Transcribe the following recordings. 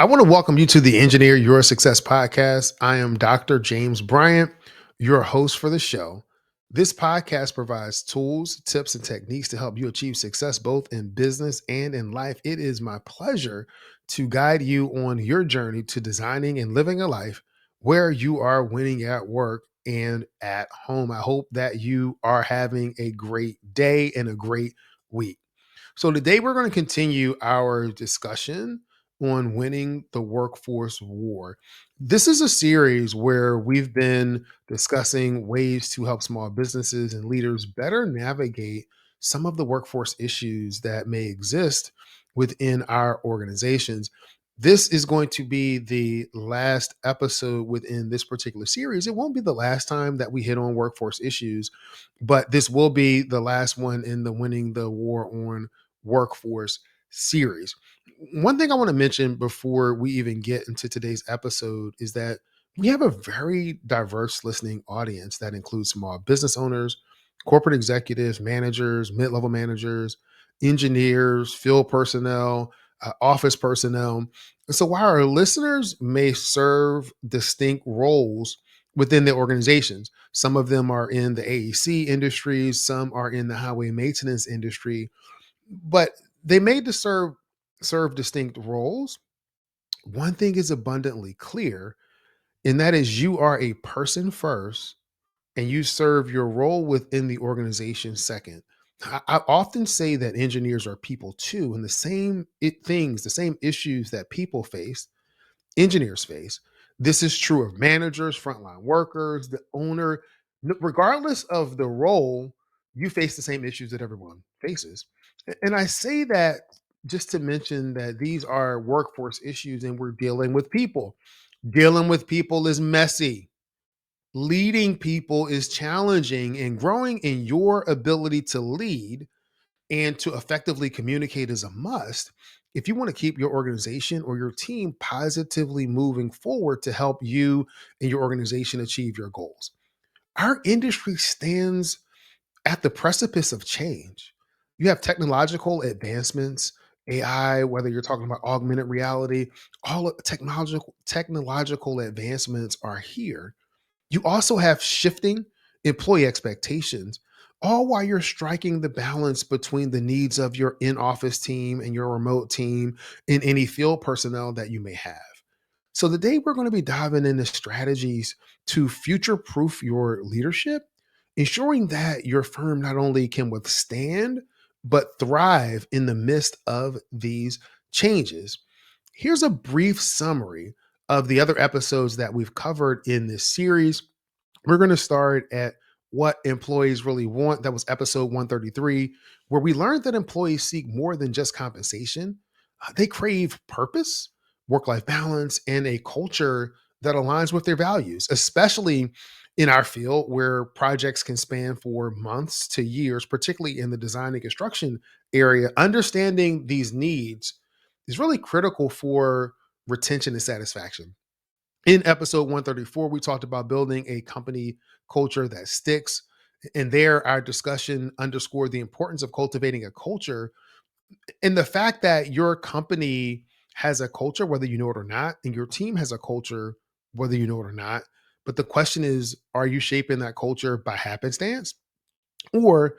I want to welcome you to the Engineer Your Success podcast. I am Dr. James Bryant, your host for the show. This podcast provides tools, tips, and techniques to help you achieve success both in business and in life. It is my pleasure to guide you on your journey to designing and living a life where you are winning at work and at home. I hope that you are having a great day and a great week. So today we're going to continue our discussion on winning the workforce war. This is a series where we've been discussing ways to help small businesses and leaders better navigate some of the workforce issues that may exist within our organizations. This is going to be the last episode within this particular series. It won't be the last time that we hit on workforce issues, but this will be the last one in the Winning the War on Workforce series. One thing I want to mention before we even get into today's episode is that we have a very diverse listening audience that includes small business owners, corporate executives, managers, mid level managers, engineers, field personnel, office personnel. And so while our listeners may serve distinct roles within their organizations, some of them are in the AEC industries, some are in the highway maintenance industry, but they may serve distinct roles. One thing is abundantly clear, and that is you are a person first and you serve your role within the organization second. I often say that engineers are people too, and the same issues that people face, engineers face. This is true of managers, frontline workers, the owner. Regardless of the role, you face the same issues that everyone faces. And I say that just to mention that these are workforce issues and we're dealing with people. Dealing with people is messy. Leading people is challenging, and growing in your ability to lead and to effectively communicate is a must if you want to keep your organization or your team positively moving forward to help you and your organization achieve your goals. Our industry stands at the precipice of change. You have technological advancements, AI, whether you're talking about augmented reality, all of technological advancements are here. You also have shifting employee expectations, all while you're striking the balance between the needs of your in office team and your remote team and any field personnel that you may have. So, today we're going to be diving into strategies to future proof your leadership, ensuring that your firm not only can withstand, but thrive in the midst of these changes. Here's a brief summary of the other episodes that we've covered in this series. We're going to start at what employees really want. That was episode 133, where we learned that employees seek more than just compensation. They crave purpose, work life balance, and a culture that aligns with their values, especially in our field where projects can span for months to years, particularly in the design and construction area. Understanding these needs is really critical for retention and satisfaction. In episode 134, we talked about building a company culture that sticks. And there, our discussion underscored the importance of cultivating a culture and the fact that your company has a culture, whether you know it or not, and your team has a culture, whether you know it or not. But the question is, are you shaping that culture by happenstance? Or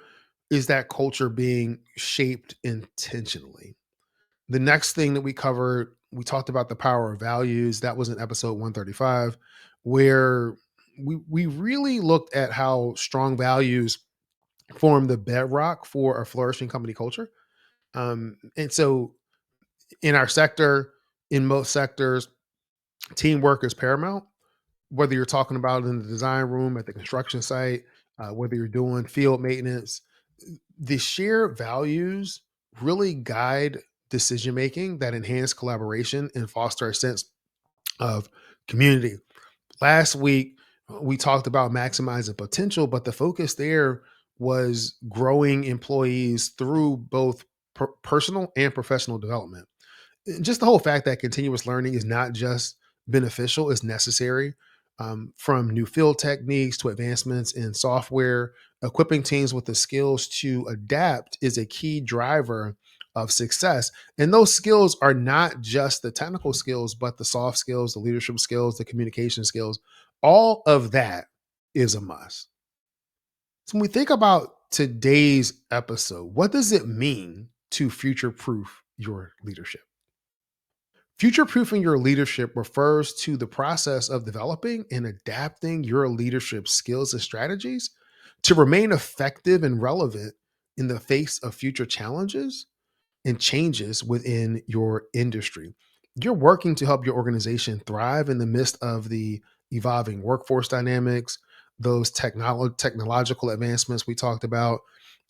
is that culture being shaped intentionally? The next thing that we covered, we talked about the power of values. That was in episode 135, where we really looked at how strong values form the bedrock for a flourishing company culture. And so in our sector, in most sectors, teamwork is paramount. Whether you're talking about in the design room, at the construction site, whether you're doing field maintenance, the shared values really guide decision making that enhance collaboration and foster a sense of community. Last week, we talked about maximizing potential, but the focus there was growing employees through both personal and professional development. Just the whole fact that continuous learning is not just beneficial, it's necessary. From new field techniques to advancements in software, equipping teams with the skills to adapt is a key driver of success. And those skills are not just the technical skills, but the soft skills, the leadership skills, the communication skills. All of that is a must. So when we think about today's episode, what does it mean to future proof your leadership? Future proofing your leadership refers to the process of developing and adapting your leadership skills and strategies to remain effective and relevant in the face of future challenges and changes within your industry. You're working to help your organization thrive in the midst of the evolving workforce dynamics, those technological advancements we talked about,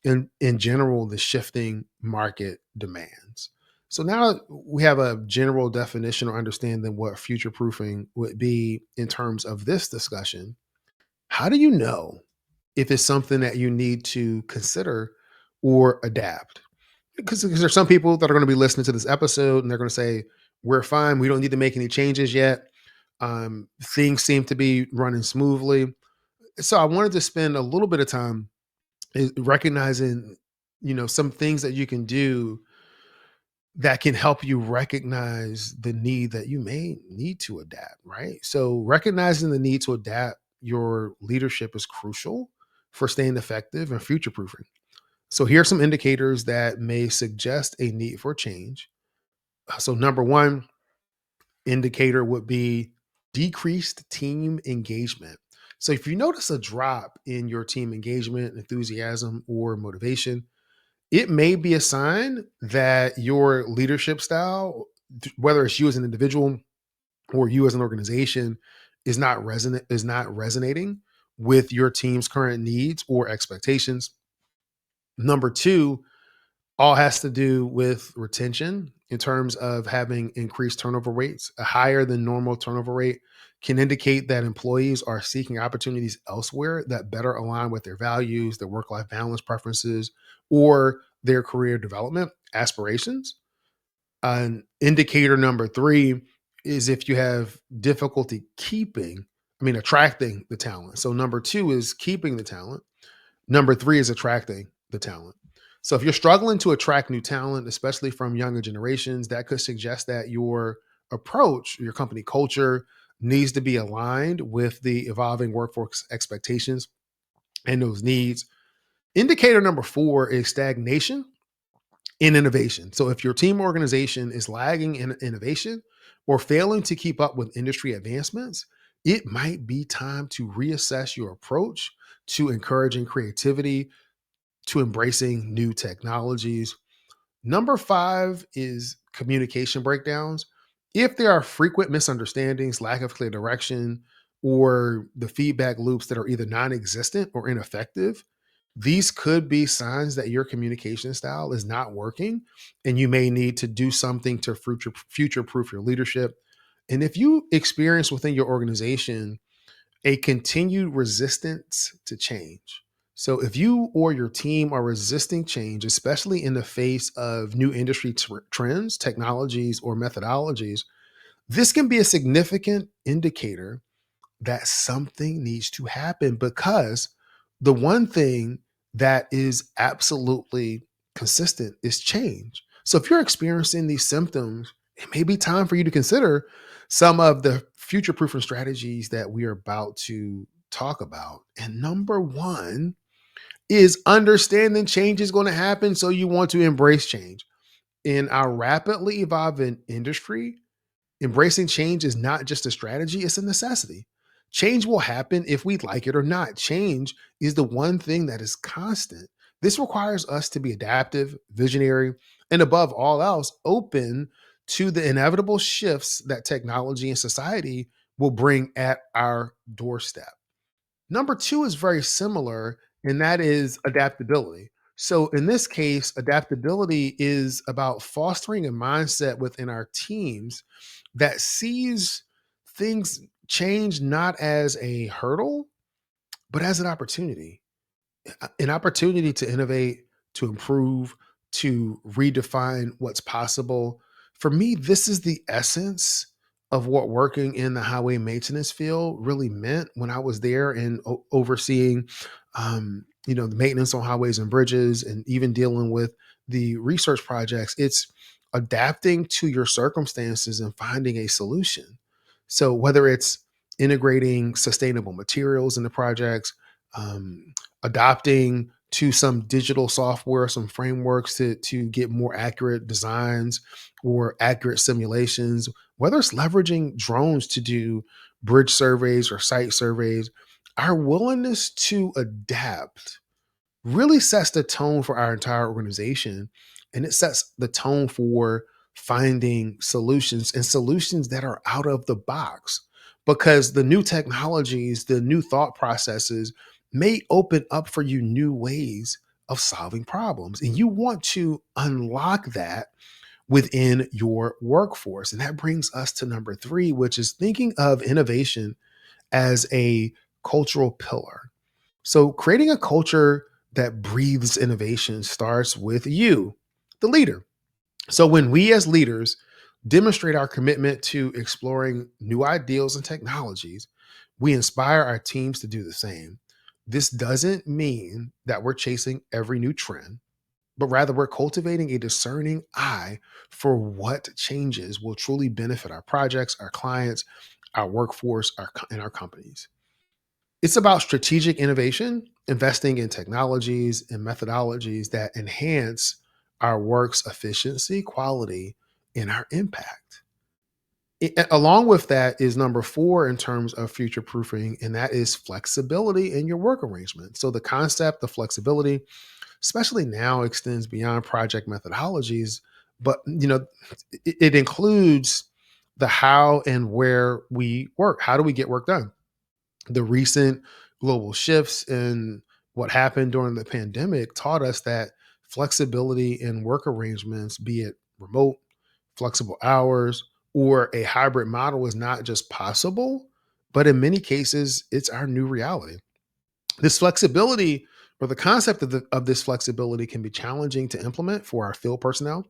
and in general, the shifting market demands. So now we have a general definition or understanding what future proofing would be in terms of this discussion. How do you know if it's something that you need to consider or adapt? Because there's some people that are going to be listening to this episode and they're going to say, we're fine. We don't need to make any changes yet. Things seem to be running smoothly. So I wanted to spend a little bit of time recognizing, some things that you can do that can help you recognize the need that you may need to adapt, right? So recognizing the need to adapt your leadership is crucial for staying effective and future proofing. So here are some indicators that may suggest a need for change. So number one indicator would be decreased team engagement. So if you notice a drop in your team engagement, enthusiasm, or motivation, it may be a sign that your leadership style, whether it's you as an individual or you as an organization, is not resonating with your team's current needs or expectations. Number two, all has to do with retention in terms of having increased turnover rates. A higher than normal turnover rate can indicate that employees are seeking opportunities elsewhere that better align with their values, their work life balance preferences, or their career development aspirations. An indicator number three is if you have difficulty attracting the talent. So, number two is keeping the talent. Number three is attracting the talent. So if you're struggling to attract new talent, especially from younger generations, that could suggest that your approach, your company culture needs to be aligned with the evolving workforce expectations and those needs. Indicator number four is stagnation in innovation. So if your team organization is lagging in innovation or failing to keep up with industry advancements, it might be time to reassess your approach to encouraging creativity, to embracing new technologies. Number five is communication breakdowns. If there are frequent misunderstandings, lack of clear direction, or the feedback loops that are either non existent or ineffective, these could be signs that your communication style is not working and you may need to do something to future proof your leadership. And if you experience within your organization a continued resistance to change. So, if you or your team are resisting change, especially in the face of new industry trends, technologies, or methodologies, this can be a significant indicator that something needs to happen because the one thing that is absolutely consistent is change. So if you're experiencing these symptoms, it may be time for you to consider some of the future proofing strategies that we are about to talk about. And number one is understanding change is going to happen. So you want to embrace change. In our rapidly evolving industry, embracing change is not just a strategy, it's a necessity. Change will happen if we like it or not. Change is the one thing that is constant. This requires us to be adaptive, visionary, and above all else, open to the inevitable shifts that technology and society will bring at our doorstep. Number two is very similar, and that is adaptability. So, in this case, adaptability is about fostering a mindset within our teams that sees things change not as a hurdle, but as an opportunity to innovate, to improve, to redefine what's possible. For me, this is the essence of what working in the highway maintenance field really meant when I was there and overseeing, the maintenance on highways and bridges, and even dealing with the research projects, it's adapting to your circumstances and finding a solution. So whether it's integrating sustainable materials in the projects, adopting to some digital software, some frameworks to get more accurate designs or accurate simulations, whether it's leveraging drones to do bridge surveys or site surveys, our willingness to adapt really sets the tone for our entire organization. And it sets the tone for finding solutions and solutions that are out of the box, because the new technologies, the new thought processes may open up for you new ways of solving problems. And you want to unlock that within your workforce. And that brings us to number three, which is thinking of innovation as a cultural pillar. So, creating a culture that breathes innovation starts with you, the leader. So, when we as leaders demonstrate our commitment to exploring new ideals and technologies, we inspire our teams to do the same. This doesn't mean that we're chasing every new trend, but rather we're cultivating a discerning eye for what changes will truly benefit our projects, our clients, our workforce, and our companies. It's about strategic innovation, investing in technologies and methodologies that enhance our work's efficiency, quality, and our impact. Along with that is number four in terms of future proofing, and that is flexibility in your work arrangement. So, the concept of flexibility, especially now, extends beyond project methodologies, but it includes the how and where we work. How do we get work done? The recent global shifts in what happened during the pandemic taught us that flexibility in work arrangements, be it remote, flexible hours, or a hybrid model, is not just possible, but in many cases, it's our new reality. This flexibility, or the concept of this flexibility, can be challenging to implement for our field personnel,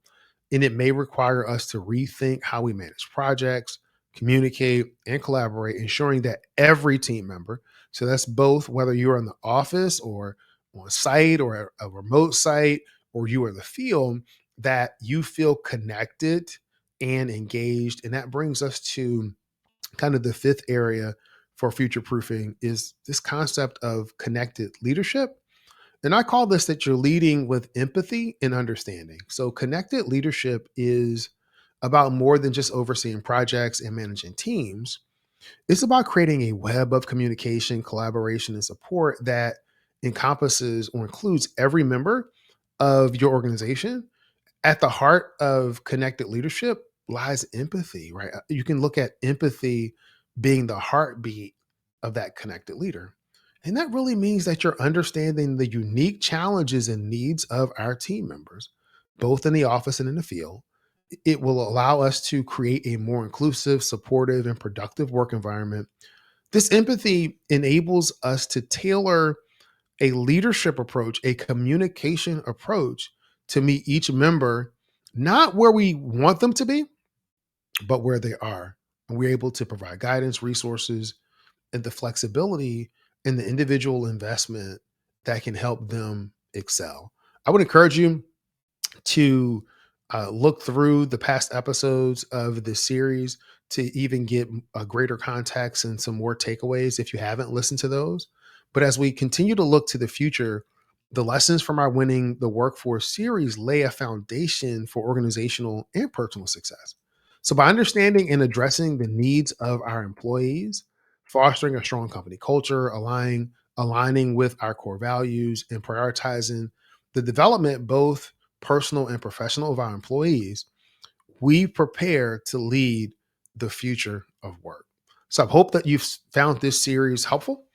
and it may require us to rethink how we manage projects, communicate, and collaborate, ensuring that every team member, so that's both whether you're in the office or on site or a remote site, or you are in the field, that you feel connected and engaged. And that brings us to kind of the fifth area for future proofing, is this concept of connected leadership. And I call this that you're leading with empathy and understanding. So connected leadership is about more than just overseeing projects and managing teams. It's about creating a web of communication, collaboration, and support that encompasses or includes every member of your organization. At the heart of connected leadership lies empathy, right? You can look at empathy being the heartbeat of that connected leader. And that really means that you're understanding the unique challenges and needs of our team members, both in the office and in the field. It will allow us to create a more inclusive, supportive, and productive work environment. This empathy enables us to tailor a leadership approach, a communication approach, to meet each member, not where we want them to be, but where they are. And we're able to provide guidance, resources, and the flexibility and the individual investment that can help them excel. I would encourage you to look through the past episodes of this series to even get a greater context and some more takeaways if you haven't listened to those. But as we continue to look to the future, the lessons from our Winning the Workforce series lay a foundation for organizational and personal success. So, by understanding and addressing the needs of our employees, fostering a strong company culture, aligning with our core values, and prioritizing the development, both personal and professional, of our employees, we prepare to lead the future of work. So I hope that you've found this series helpful.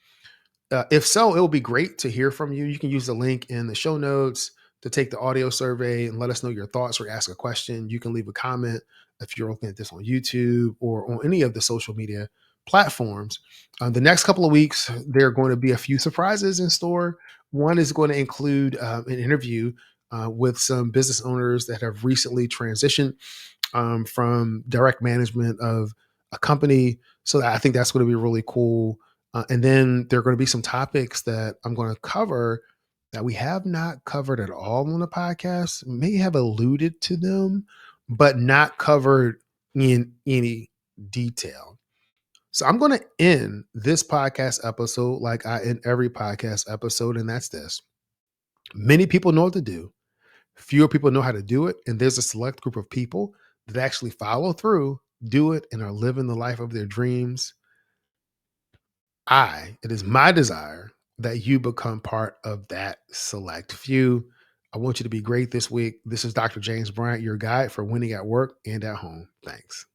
If so, it will be great to hear from you. You can use the link in the show notes to take the audio survey and let us know your thoughts or ask a question. You can leave a comment if you're looking at this on YouTube or on any of the social media platforms. The next couple of weeks, there are going to be a few surprises in store. One is going to include an interview with some business owners that have recently transitioned from direct management of a company. So I think that's going to be really cool. And then there are going to be some topics that I'm going to cover that we have not covered at all on the podcast, may have alluded to them, but not covered in any detail. So I'm going to end this podcast episode like I end every podcast episode, and that's this. Many people know what to do. Fewer people know how to do it. And there's a select group of people that actually follow through, do it, and are living the life of their dreams. It is my desire that you become part of that select few. I want you to be great this week. This is Dr. James Bryant, your guide for winning at work and at home. Thanks.